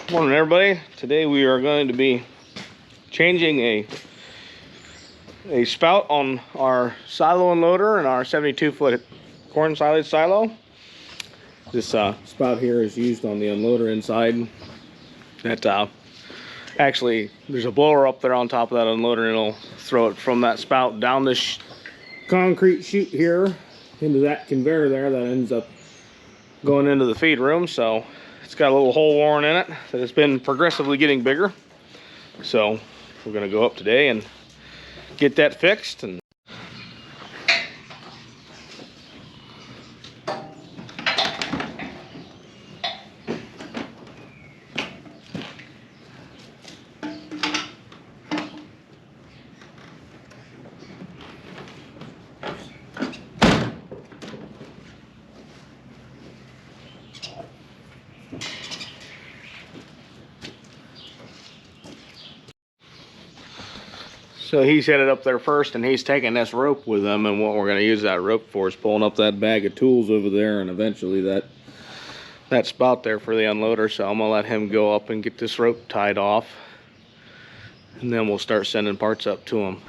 Morning everybody. Today we are going to be changing a spout on our silo unloader and our 72-foot corn silage silo. This spout here is used on the unloader inside. That actually, there's a blower up there on top of that unloader, and it'll throw it from that spout down this concrete chute here into that conveyor there that ends up going into the feed room. So it's got a little hole worn in it that has been progressively getting bigger. So we're going to go up today and get that fixed. And so he's headed up there first, and he's taking this rope with him, and what we're going to use that rope for is pulling up that bag of tools over there, and eventually that spout there for the unloader. So I'm going to let him go up and get this rope tied off, and then we'll start sending parts up to him.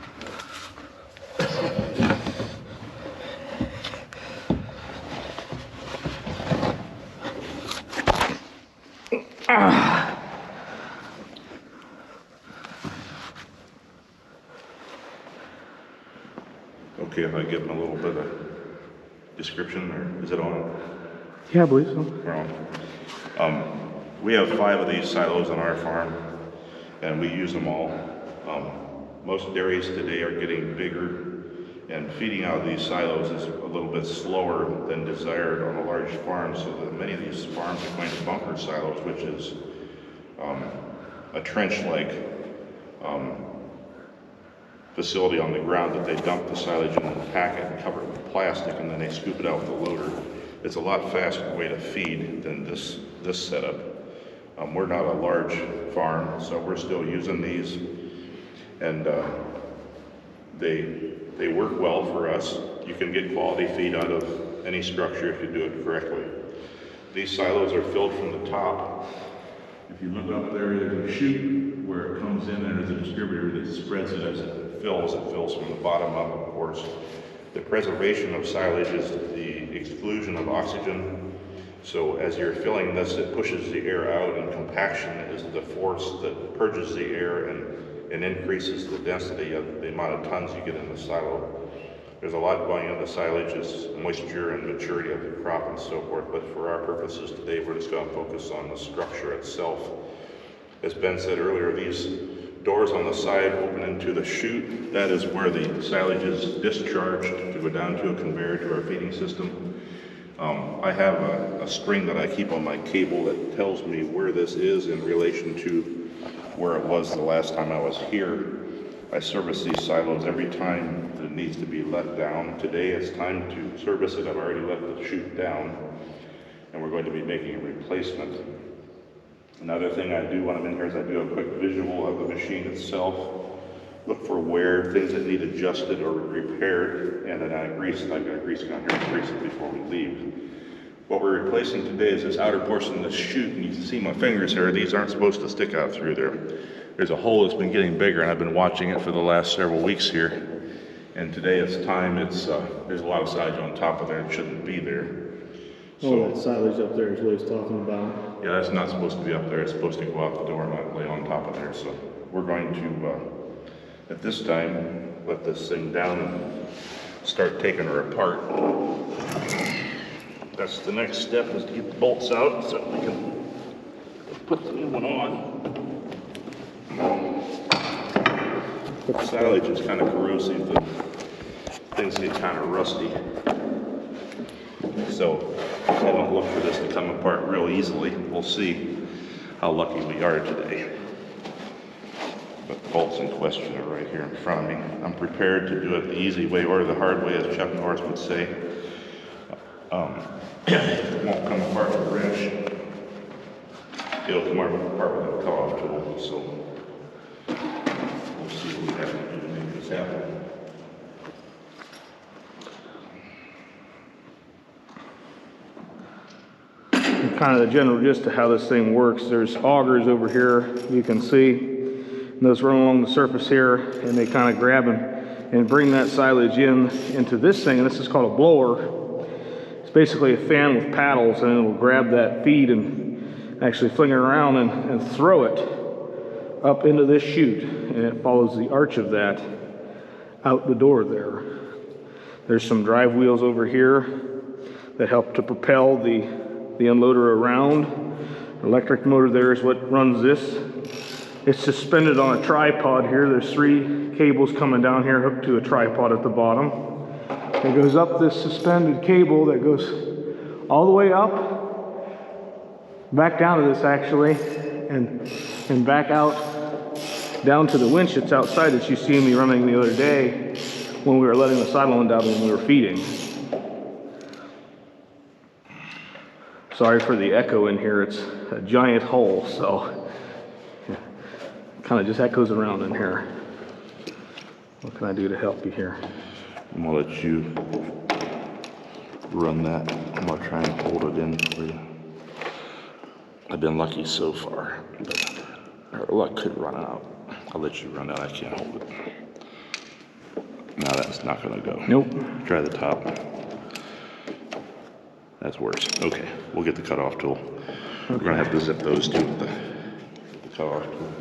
Okay, if I give them a little bit of description, or is it on? Yeah, I believe so. We're on. We have 5 of these silos on our farm, and we use them all. Most dairies today are getting bigger, and feeding out of these silos is a little bit slower than desired on a large farm, so that many of these farms are going to bunker silos, which is a trench-like facility on the ground that they dump the silage in and pack it and cover it with plastic, and then they scoop it out with a loader. It's a lot faster way to feed than this setup. We're not a large farm, so we're still using these, and they work well for us. You can get quality feed out of any structure if you do it correctly. These silos are filled from the top. If you look up there, there's a chute where it comes in, and there's a distributor that spreads it as it fills. It fills from the bottom up, of course. The preservation of silage is the exclusion of oxygen. So as you're filling this, it pushes the air out, and compaction is the force that purges the air and increases the density of the amount of tons you get in the silo. There's a lot going into silage, is moisture and maturity of the crop and so forth, but for our purposes today, we're just going to focus on the structure itself. As Ben said earlier, these doors on the side open into the chute. That is where the silage is discharged to go down to a conveyor to our feeding system. I have a string that I keep on my cable that tells me where this is in relation to where it was the last time I was here. I service these silos every time that it needs to be let down. Today it's time to service it. I've already let the chute down, and we're going to be making a replacement. Another thing I do when I'm in here is I do a quick visual of the machine itself, look for where things that need adjusted or repaired, and then I've got a grease gun here to grease it before we leave. What we're replacing today is this outer portion of the chute, and you can see my fingers here. These aren't supposed to stick out through there. There's a hole that's been getting bigger, and I've been watching it for the last several weeks here. And today it's time. There's a lot of silage on top of there. It shouldn't be there. So that silage up there is what he's talking about. Yeah, that's not supposed to be up there. It's supposed to go out the door and not lay on top of there. So we're going to, at this time, let this thing down and start taking her apart. That's the next step, is to get the bolts out so we can put the new one on. The silage is kind of corrosive, and things get kind of rusty. So I don't look for this to come apart real easily. We'll see how lucky we are today. But the bolts in question are right here in front of me. I'm prepared to do it the easy way or the hard way, as Chuck Norris would say. It won't come apart with a wrench. It'll come apart with a cut-off tool. So we'll see what we have to do to make this happen. kind of the general gist of how this thing works. There's augers over here, you can see. And those run along the surface here, and they kind of grab and bring that silage into this thing, and this is called a blower. It's basically a fan with paddles, and it'll grab that feed and actually fling it around and throw it up into this chute, and it follows the arch of that out the door there. There's some drive wheels over here that help to propel the unloader around. Electric motor there is what runs this. It's suspended on a tripod here. There's 3 cables coming down here hooked to a tripod at the bottom. It goes up this suspended cable that goes all the way up, back down to this actually, and back out down to the winch that's outside that you see me running the other day when we were letting the silo down when we were feeding. Sorry for the echo in here, it's a giant hole, so it kind of just echoes around in here. What can I do to help you here? I'm gonna let you run that. I'm gonna try and hold it in for you. I've been lucky so far, but our luck could run out. I'll let you run it, I can't hold it. No, that's not gonna go. Nope. Try the top. That's worse. Okay, we'll get the cutoff tool. Okay. We're gonna have to zip those two with the cutoff tool.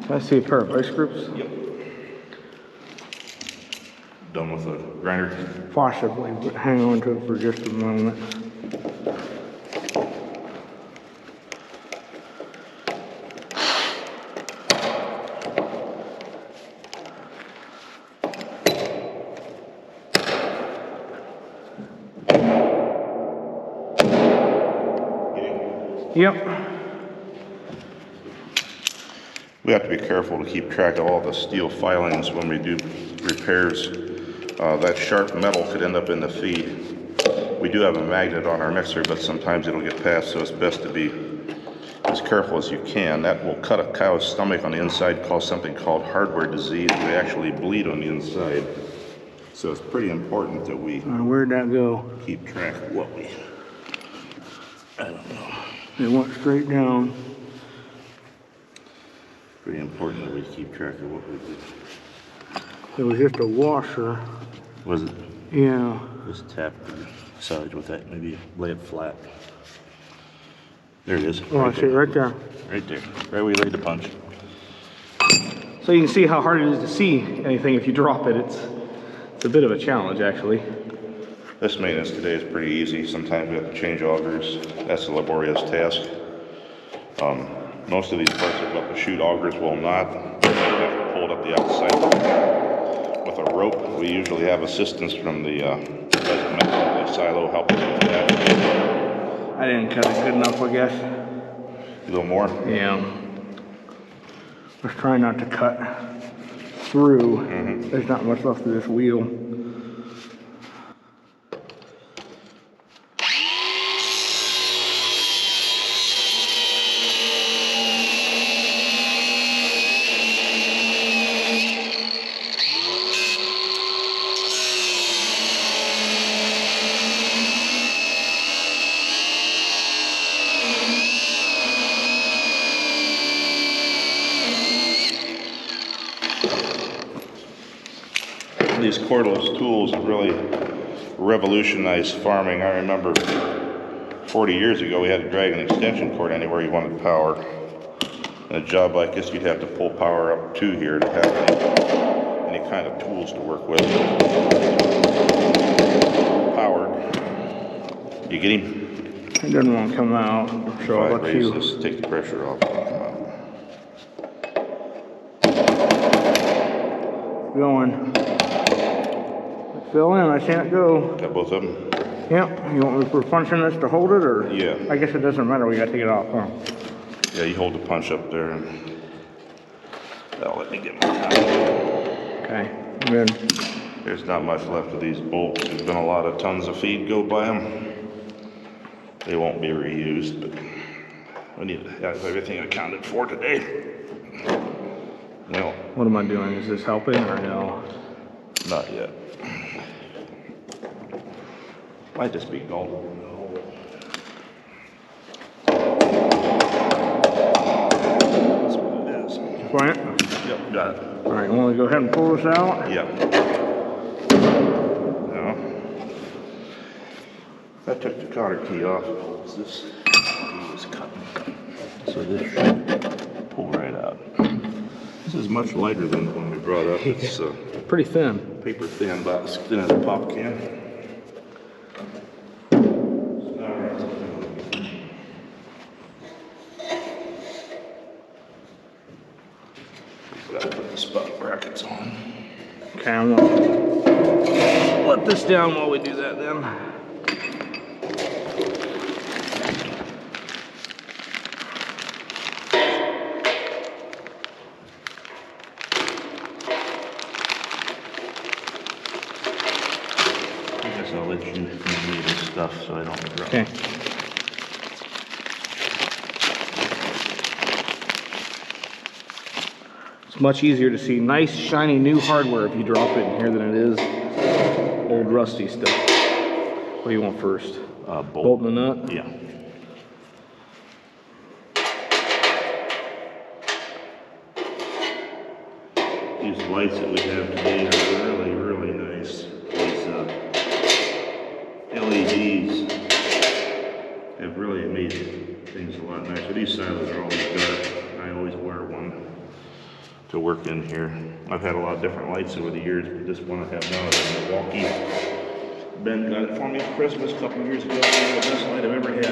I see a pair of vice grips. Yep. Done with the grinder. Possibly, but hang on to it for just a moment. Yep. We have to be careful to keep track of all the steel filings when we do repairs. That sharp metal could end up in the feed. We do have a magnet on our mixer, but sometimes it'll get past, so it's best to be as careful as you can. That will cut a cow's stomach on the inside, cause something called hardware disease. They actually bleed on the inside. So it's pretty important that we Where'd that go? keep track of what we, I don't know. It went straight down. Pretty important that we keep track of what we do. It was just a washer. Was it? Yeah. Just tap the side with that, maybe lay it flat. There it is. Oh, I see it right there. Right there, right where you laid the punch. So you can see how hard it is to see anything if you drop it. It's a bit of a challenge, actually. This maintenance today is pretty easy. Sometimes we have to change augers. That's a laborious task. Most of these parts are built to shoot, augers will not. You have to pull it up the outside with a rope. We usually have assistance from the silo helping us with that. I didn't cut it good enough, I guess. A little more? Yeah. I was trying not to cut through. There's not much left of this wheel. These cordless tools have really revolutionized farming. I remember 40 years ago we had to drag an extension cord anywhere you wanted power. In a job like this, you'd have to pull power up to here to have any kind of tools to work with. Powered. You get him? It doesn't want to come out, so I'll let you. This, take the pressure off. Going. Fill in, I can't go. Got both of them? Yep. You want me to function this to hold it, or? Yeah. I guess it doesn't matter. We got to take it off, huh? Yeah, you hold the punch up there, and that'll let me get more out. Okay. Good. There's not much left of these bolts. There's been a lot of tons of feed go by them. They won't be reused, but we need to have everything accounted for today. Well, What am I doing? Is this helping or no? not yet. Might just be gold. That's what it is. Plant? Yep, got it. All right, want to go ahead and pull this out? Yep. Now, I took the cotter key off. This key was cutting. So this should pull right out. This is much lighter than the one we brought up. It's Pretty thin. paper thin, about as thin as a pop can. Gotta put the spout brackets on. Okay, I'm gonna let this down while we do that then. I guess I'll let you do this stuff so I don't drop. Okay. It's much easier to see nice, shiny, new hardware if you drop it in here than it is old, rusty stuff. What do you want first? Bolt and the nut? Yeah. These lights that we have today are really, really nice. These LEDs have really made things a lot nicer. These silos are always dark. I always wear one to work in here. I've had a lot of different lights over the years, but this one I have now is a Milwaukee. Ben got it for me for Christmas a couple of years ago. It's the best light I've ever had.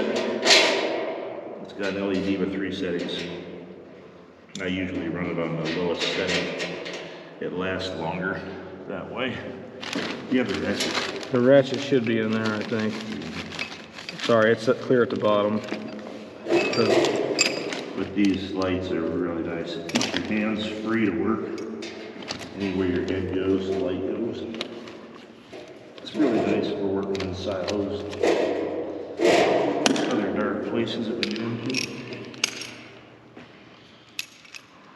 It's got an LED with 3 settings. I usually run it on the lowest setting. It lasts longer that way. You have the ratchet. The ratchet should be in there, I think. Sorry, it's clear at the bottom. But these lights are really nice. It keeps your hands free to work. Anywhere your head goes, the light goes. It's really nice for working in silos. Other dark places that we get into.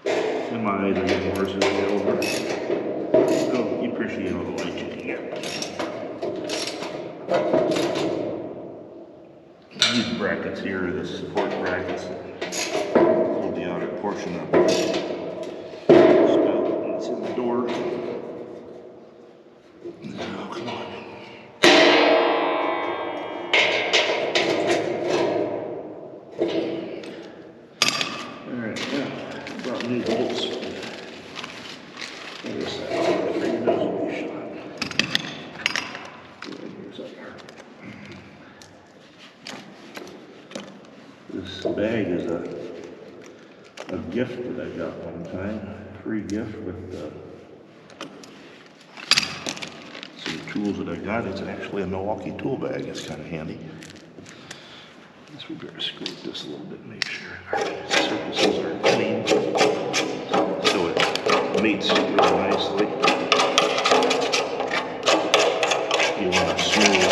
And my eyes are getting worse as we get older. So you appreciate all the light you can get. These brackets here are the support brackets that hold the outer portion of the spout that's in the door. Now, come on. Alright, now, brought new bolts. There's that. Those will be shot. Here's up there. This bag is a gift that I got one time. Free gift with some tools that I got. It's actually a Milwaukee tool bag. It's kind of handy. I guess we better scrape this a little bit and make sure our surfaces are clean. So it mates really nicely. You want a smooth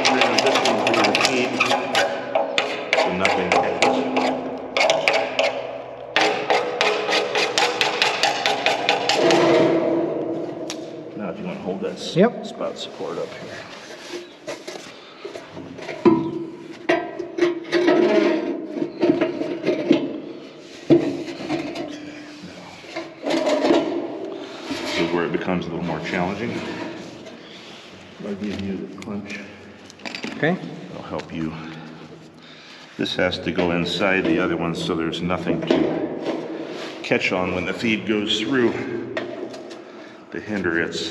transition through the feed so nothing happens. Now if you want to hold that spout support up here. This is where it becomes a little more challenging. I'll give you the clench. Okay. I'll help you. This has to go inside the other one so there's nothing to catch on when the feed goes through to hinder its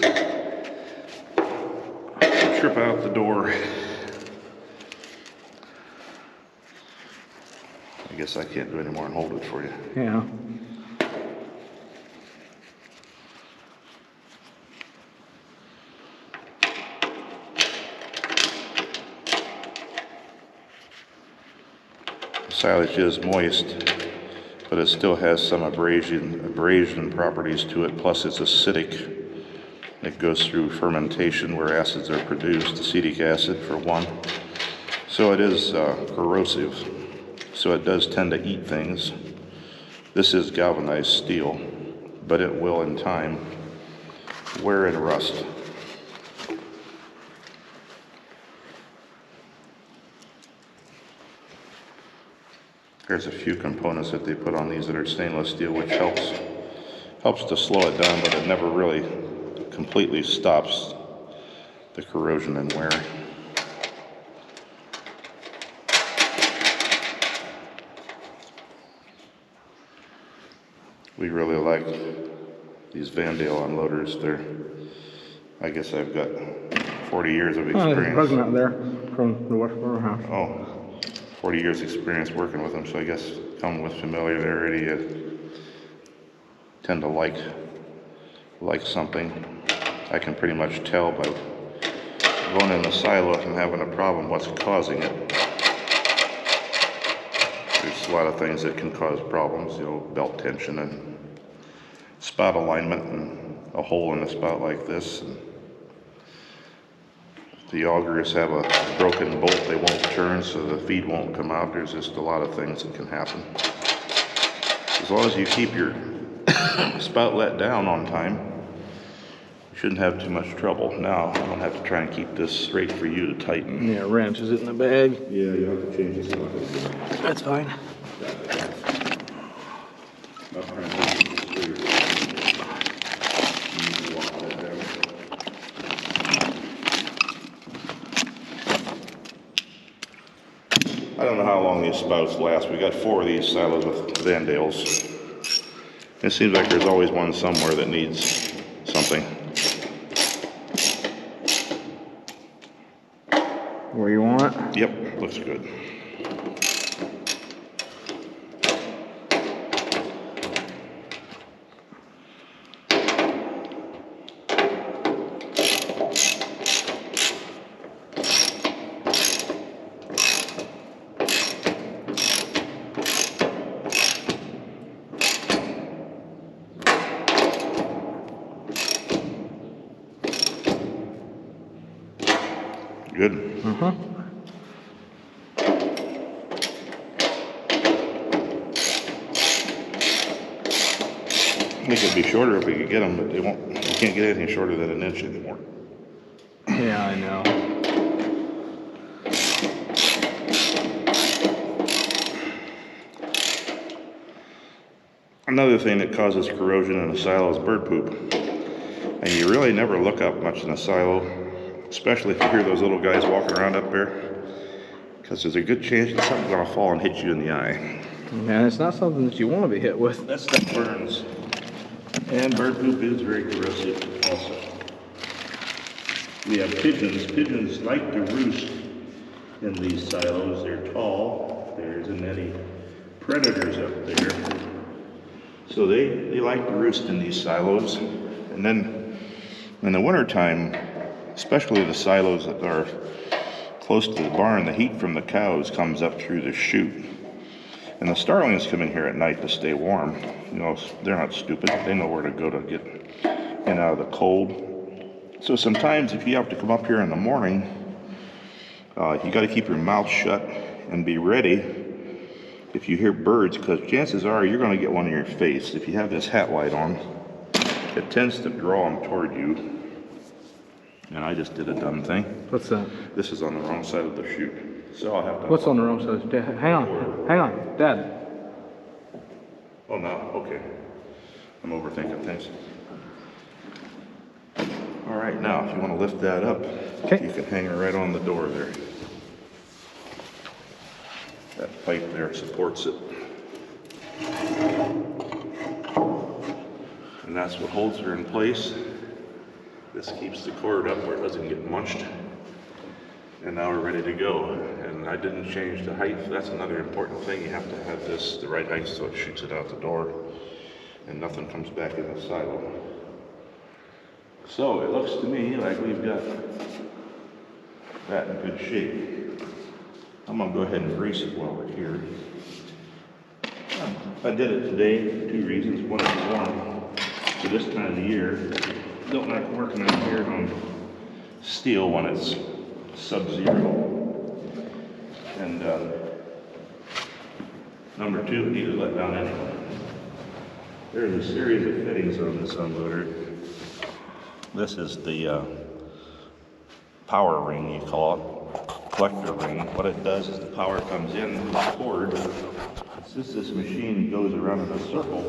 trip out the door. I guess I can't do any more and hold it for you. Yeah. Silage is moist, but it still has some abrasion properties to it, plus it's acidic. It goes through fermentation where acids are produced, acetic acid for one. So it is corrosive, so it does tend to eat things. This is galvanized steel, but it will in time wear and rust. There's a few components that they put on these that are stainless steel, which helps to slow it down, but it never really completely stops the corrosion and wear. We really like these Vandale unloaders. I guess I've got 40 years of experience. Oh, there's a bug out there from the West River house. Oh. 40 years experience working with them, so I guess come with familiarity, I tend to like something. I can pretty much tell by going in the silo if I'm having a problem what's causing it. There's a lot of things that can cause problems, you know, belt tension and spout alignment and a hole in the spout like this. And the augers have a broken bolt, they won't turn, so the feed won't come out. There's just a lot of things that can happen. As long as you keep your spout let down on time, you shouldn't have too much trouble. Now, I don't have to try and keep this straight for you to tighten. Yeah, wrench, is it in the bag? Yeah, you have to change the socket. That's fine. I don't know how long these spouts last. We got 4 of these silos with Vandales. It seems like there's always one somewhere that needs something. Where you want it? Yep, looks good. Good. Uh-huh. They could be shorter if we could get them, but they won't. You can't get anything shorter than an inch anymore. Yeah, I know. Another thing that causes corrosion in a silo is bird poop. And you really never look up much in a silo, especially if you hear those little guys walking around up there, because there's a good chance that something's gonna fall and hit you in the eye. Man, it's not something that you want to be hit with. That stuff burns. And bird poop is very corrosive also. We have pigeons. Pigeons like to roost in these silos. They're tall. There isn't any predators up there. So they like to roost in these silos. And then in the wintertime, especially the silos that are close to the barn, the heat from the cows comes up through the chute. And the starlings come in here at night to stay warm. You know, they're not stupid. They know where to go to get in and out of the cold. So sometimes if you have to come up here in the morning, you got to keep your mouth shut and be ready if you hear birds, because chances are you're going to get one in your face. If you have this hat light on, it tends to draw them toward you. And I just did a dumb thing. What's that? This is on the wrong side of the chute. So I'll have to... What's on the wrong side? Hang on, Dad. Oh, no, okay. I'm overthinking things. All right, now, if you want to lift that up, Okay. You can hang it right on the door there. That pipe there supports it. And that's what holds her in place. This keeps the cord up where it doesn't get munched. And now we're ready to go. And I didn't change the height. That's another important thing. You have to have this the right height so it shoots it out the door and nothing comes back in the silo. So it looks to me like we've got that in good shape. I'm gonna go ahead and grease it while we're here. I did it today for 2 reasons. One, it's warm. So this time of the year, don't like working out here on steel when it's sub-zero. And number 2, it needed to let down anyway. There's a series of fittings on this unloader. This is the power ring, you call it, collector ring. What it does is the power comes in the cord. Since this machine goes around in a circle,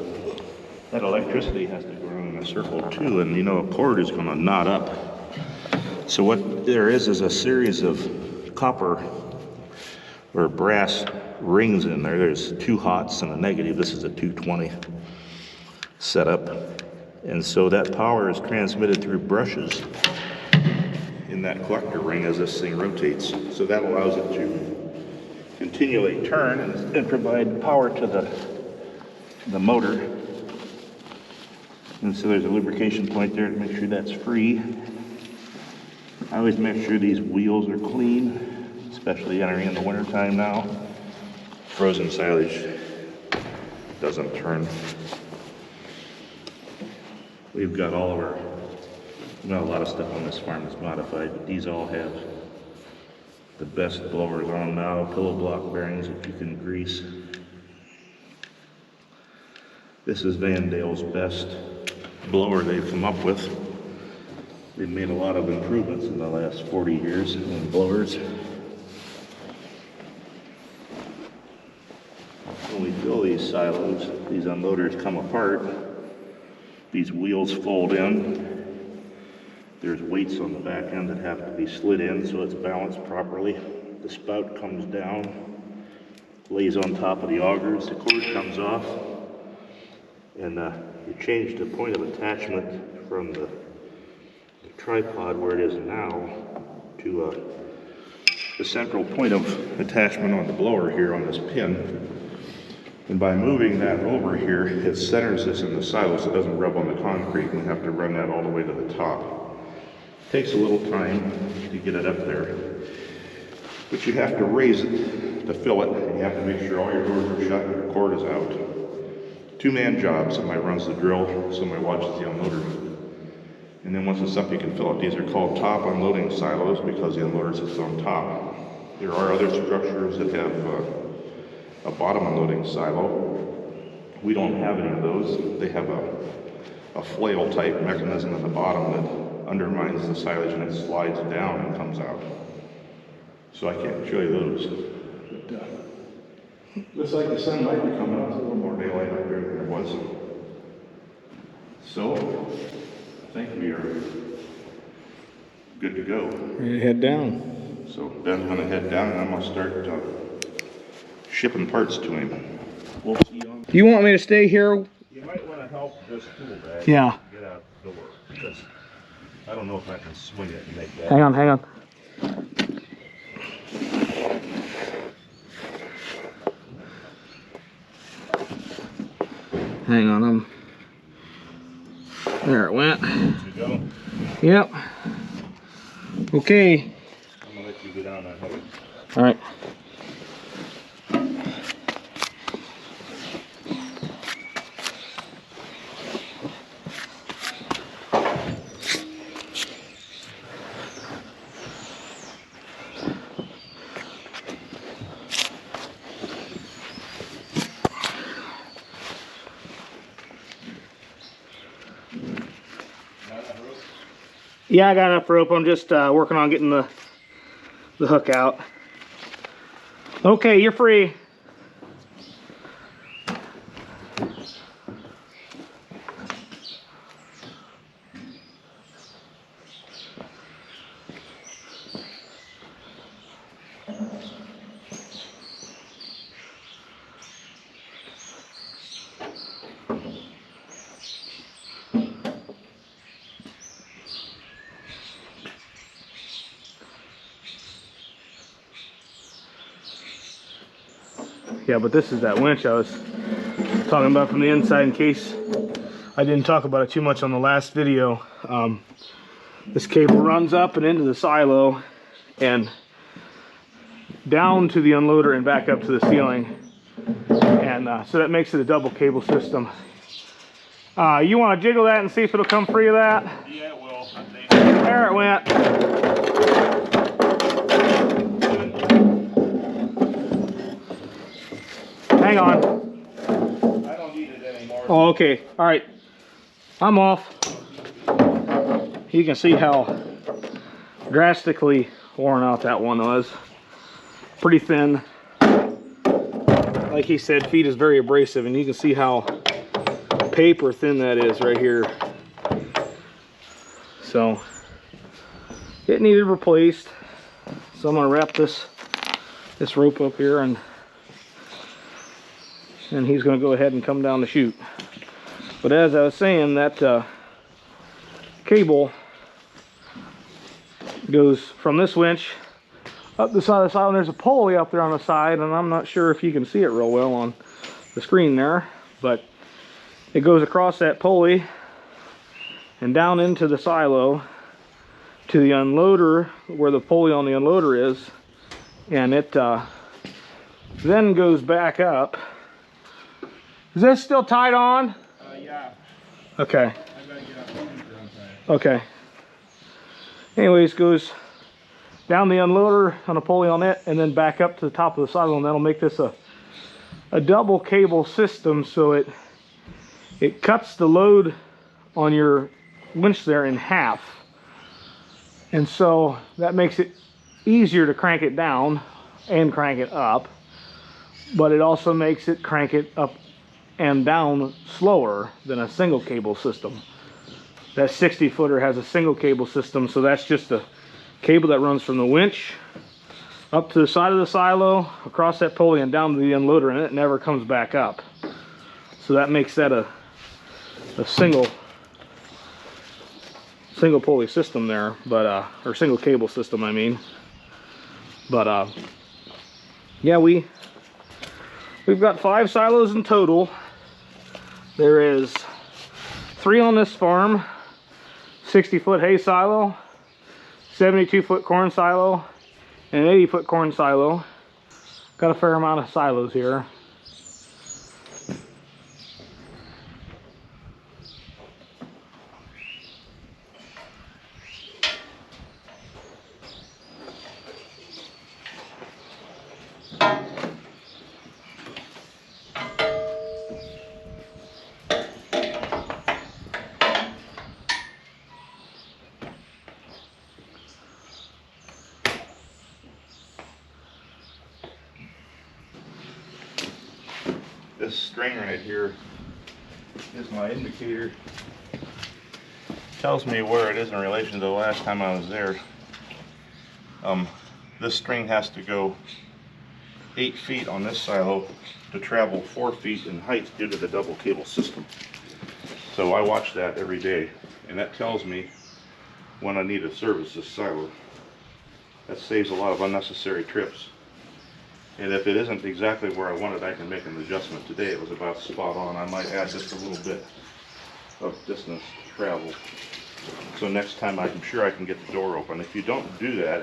that electricity has to go around in a circle too, and you know a cord is going to knot up. So what there is a series of copper or brass rings in there. There's 2 hots and a negative. This is a 220 setup. And so that power is transmitted through brushes in that collector ring as this thing rotates. So that allows it to continually turn and provide power to the motor. And so there's a lubrication point there to make sure that's free. I always make sure these wheels are clean, especially entering in the wintertime now. Frozen silage doesn't turn. We've got all of our, well, a lot of stuff on this farm is modified, but these all have the best blowers on them now, pillow block bearings that you can grease. This is Van Dale's best blower they've come up with. They've made a lot of improvements in the last 40 years in blowers. When we fill these silos, these unloaders come apart. These wheels fold in. There's weights on the back end that have to be slid in so it's balanced properly. The spout comes down, lays on top of the augers, the cord comes off, and you change the point of attachment from the tripod where it is now to the central point of attachment on the blower here on this pin. And by moving that over here, it centers this in the silo so it doesn't rub on the concrete and have to run that all the way to the top. It takes a little time to get it up there, but you have to raise it to fill it, and you have to make sure all your doors are shut and your cord is out. 2-man job. Somebody runs the drill, somebody watches the unloader. And then once it's up, you can fill it. These are called top unloading silos because the unloader sits on top. There are other structures that have a bottom unloading silo. We don't have any of those. They have a flail type mechanism at the bottom that undermines the silage and it slides down and comes out. So I can't show you those. But, looks like the sun might be coming out. There's a little more daylight up there than there was. So I think we are good to go. Ready to head down. So Ben's gonna head down and I'm gonna start shipping parts to him. We'll see on. You want me to stay here? You might want to help this tool bag Yeah. get out the door because I don't know if I can swing it and make that. Hang on, hang on. Hang on, there it went. You go. Yep. Okay. I'm gonna let you go down that way. All right. Yeah, I got enough rope. I'm just working on getting the hook out. Okay, you're free. Yeah, but this is that winch I was talking about from the inside, in case I didn't talk about it too much on the last video. This cable runs up and into the silo and down to the unloader and back up to the ceiling. And so that makes it a double cable system. You want to jiggle that and see if it'll come free of that? Yeah, it will. There it went. Hang on. I don't need it anymore. Oh, okay. All right. I'm off. You can see how drastically worn out that one was. Pretty thin. Like he said, feed is very abrasive, and you can see how paper thin that is right here. So it needed replaced. So I'm gonna wrap this rope up here, and he's gonna go ahead and come down the chute. But as I was saying, that cable goes from this winch up the side of the silo, and there's a pulley up there on the side, and I'm not sure if you can see it real well on the screen there, but it goes across that pulley and down into the silo to the unloader, where the pulley on the unloader is, and it then goes back up. Is this still tied on? Yeah. Okay. I gotta get up on the Okay. Anyways, goes down the unloader on a pulley on it, and then back up to the top of the silo, and that'll make this a double cable system. So it cuts the load on your winch there in half, and so that makes it easier to crank it down and crank it up, but it also makes it crank it up and down slower than a single cable system. That 60 footer has a single cable system, so that's just a cable that runs from the winch up to the side of the silo, across that pulley, and down to the unloader, and it never comes back up. So that makes that a single pulley system there, but or single cable system, I mean. But yeah, we've got 5 silos in total. There is 3 on this farm, 60-foot hay silo, 72-foot corn silo, and an 80-foot corn silo. Got a fair amount of silos here. This string right here is my indicator. Tells me where it is in relation to the last time I was there. This string has to go 8 feet on this silo to travel 4 feet in height due to the double cable system. So I watch that every day, and that tells me when I need to service this silo. That saves a lot of unnecessary trips. And if it isn't exactly where I want it, I can make an adjustment. Today it was about spot on. I might add just a little bit of distance to travel. So next time I'm sure I can get the door open. If you don't do that,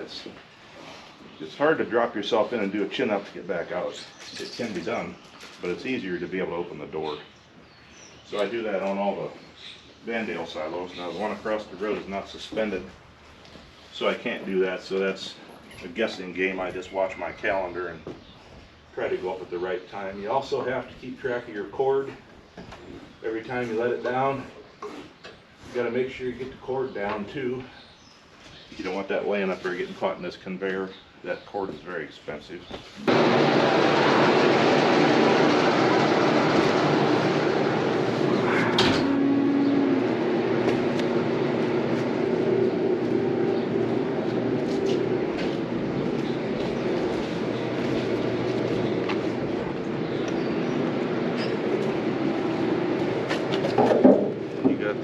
it's hard to drop yourself in and do a chin up to get back out. It can be done, but it's easier to be able to open the door. So I do that on all the Vandale silos. Now the one across the road is not suspended, so I can't do that. So that's a guessing game. I just watch my calendar and try to go up at the right time. You also have to keep track of your cord. Every time you let it down, you got to make sure you get the cord down too. You don't want that laying up there getting caught in this conveyor. That cord is very expensive.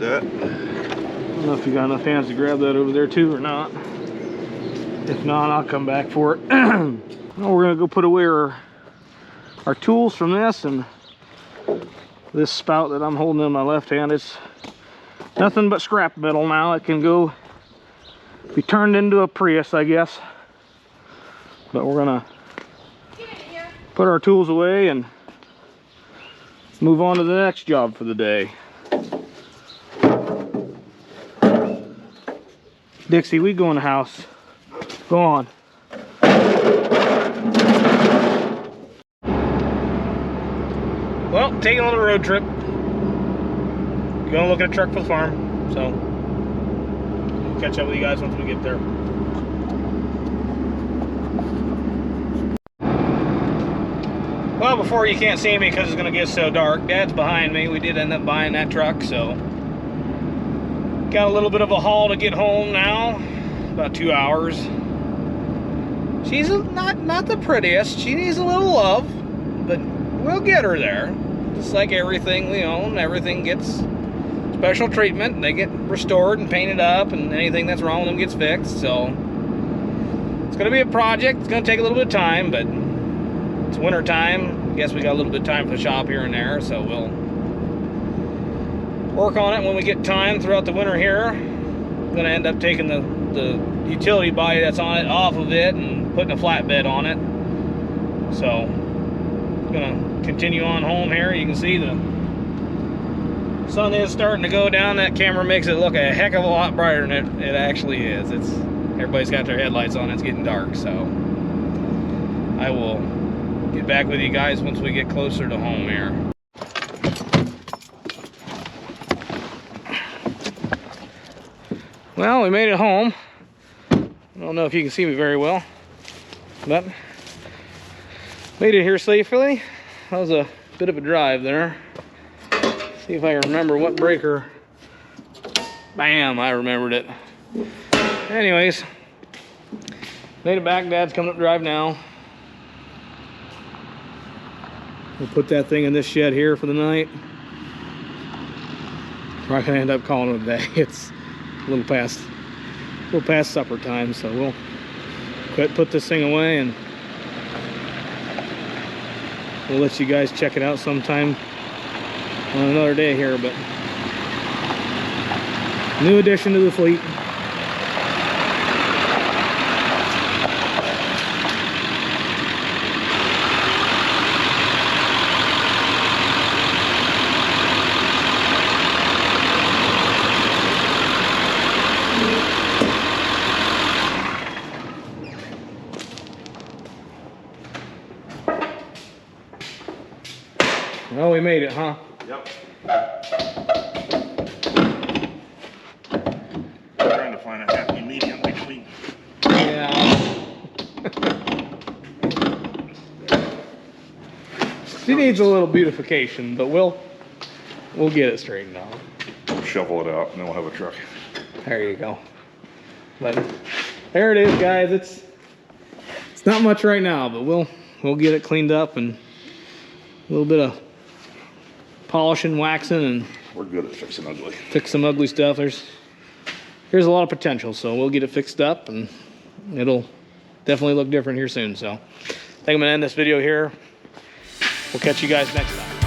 that. I don't know if you got enough hands to grab that over there too or not. If not, I'll come back for it. Well, we're gonna go put away our tools from this, and this spout that I'm holding in my left hand is nothing but scrap metal now. It can go be turned into a Prius, I guess. But we're gonna put our tools away and move on to the next job for the day. Dixie, we go in the house. Go on. Well, taking on a road trip. Gonna look at a truck for the farm. So we'll catch up with you guys once we get there. Well, before you can't see me because it's gonna get so dark. Dad's behind me. We did end up buying that truck, so got a little bit of a haul to get home now. About 2 hours. She's not the prettiest. She needs a little love, but we'll get her there. Just like everything we own, everything gets special treatment. They get restored and painted up, and anything that's wrong with them gets fixed. So it's gonna be a project. It's gonna take a little bit of time, but it's winter time. I guess we got a little bit of time for the shop here and there, so we'll work on it when we get time throughout the winter here. I'm gonna end up taking the utility body that's on it off of it and putting a flatbed on it. So I'm gonna continue on home here. You can see the sun is starting to go down. That camera makes it look a heck of a lot brighter than it actually is. Everybody's got their headlights on. It's getting dark, so I will get back with you guys once we get closer to home here. Well, we made it home. I don't know if you can see me very well, but made it here safely. That was a bit of a drive there. See if I can remember what breaker. Bam, I remembered it. Anyways, made it back. Dad's coming up drive now. We'll put that thing in this shed here for the night. We're gonna end up calling it a day. It's a little past supper time, so we'll put this thing away, and we'll let you guys check it out sometime on another day here. But new addition to the fleet. Well, we made it, huh? Yep. Trying to find a happy medium between. Yeah. She needs a little beautification, but we'll get it straightened out. We'll shovel it out, and then we'll have a truck. There you go. But there it is, guys. It's not much right now, but we'll get it cleaned up and a little bit of polishing, waxing, and We're good at fixing ugly. fix some ugly stuff. There's a lot of potential, so we'll get it fixed up, and it'll definitely look different here soon. So I think I'm gonna end this video here. We'll catch you guys next time.